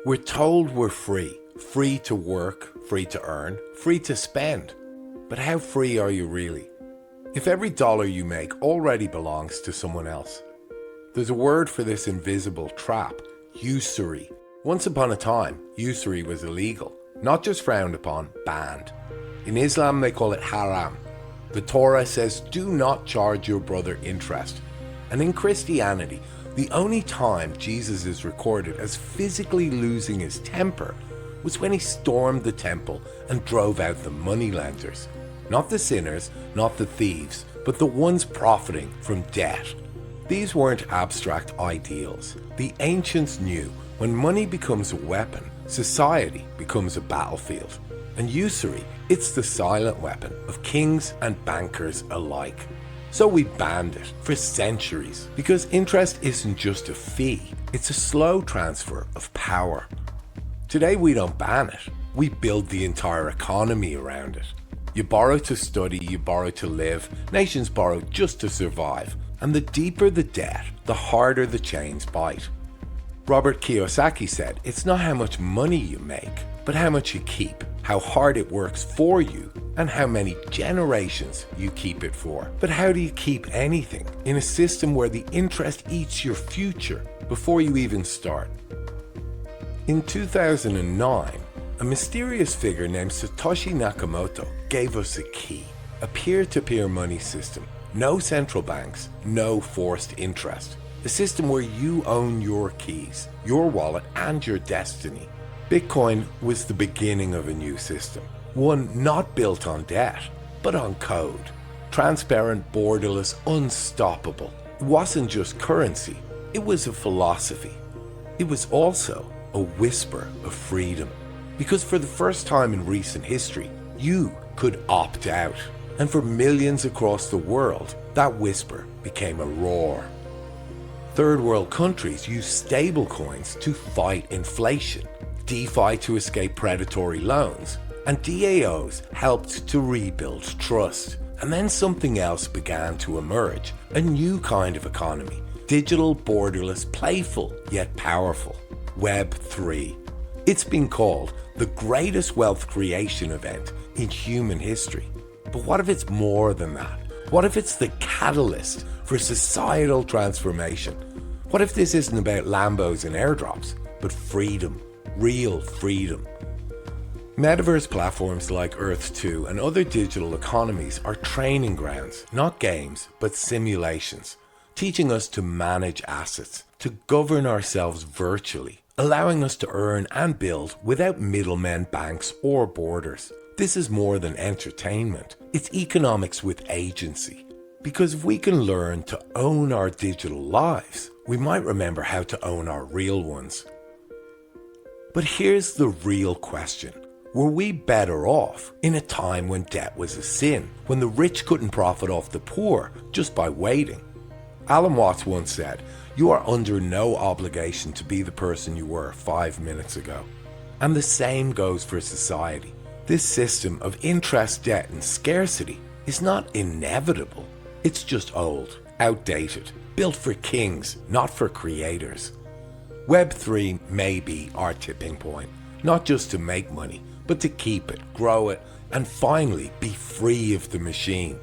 We're told we're free. Free to work, free to earn, free to spend. But how free are you really? If every dollar you make already belongs to someone else. There's a word for this invisible trap, usury. Once upon a time, usury was illegal, not just frowned upon, banned. In Islam, they call it haram. The Torah says, do not charge your brother interest. And in Christianity, the only time Jesus is recorded as physically losing his temper was when he stormed the temple and drove out the moneylenders. Not the sinners, not the thieves, but the ones profiting from debt. These weren't abstract ideals. The ancients knew when money becomes a weapon, society becomes a battlefield. And usury, it's the silent weapon of kings and bankers alike. So we banned it for centuries because interest isn't just a fee, it's a slow transfer of power. Today we don't ban it, we build the entire economy around it. You borrow to study, you borrow to live, nations borrow just to survive. And the deeper the debt, the harder the chains bite. Robert Kiyosaki said, it's not how much money you make, but how much you keep, how hard it works for you, and how many generations you keep it for. But how do you keep anything in a system where the interest eats your future before you even start? In 2009, a mysterious figure named Satoshi Nakamoto gave us a key, a peer-to-peer money system. No central banks, no forced interest. A system where you own your keys, your wallet, and your destiny. Bitcoin was the beginning of a new system. One not built on debt, but on code. Transparent, borderless, unstoppable. It wasn't just currency, it was a philosophy. It was also a whisper of freedom. Because for the first time in recent history, you could opt out. And for millions across the world, that whisper became a roar. Third world countries use stablecoins to fight inflation, DeFi to escape predatory loans, and DAOs helped to rebuild trust. And then something else began to emerge, a new kind of economy, digital, borderless, playful, yet powerful, Web3. It's been called the greatest wealth creation event in human history. But what if it's more than that? What if it's the catalyst for societal transformation? What if this isn't about Lambos and airdrops, but freedom, real freedom? Metaverse platforms like Earth 2 and other digital economies are training grounds, not games, but simulations, teaching us to manage assets, to govern ourselves virtually, allowing us to earn and build without middlemen, banks, or borders. This is more than entertainment. It's economics with agency. Because if we can learn to own our digital lives, we might remember how to own our real ones. But here's the real question. Were we better off in a time when debt was a sin, when the rich couldn't profit off the poor just by waiting? Alan Watts once said, "You are under no obligation to be the person you were 5 minutes ago." And the same goes for society. This system of interest, debt, and scarcity is not inevitable. It's just old, outdated, built for kings, not for creators. Web3 may be our tipping point, not just to make money, but to keep it, grow it, and finally be free of the machine.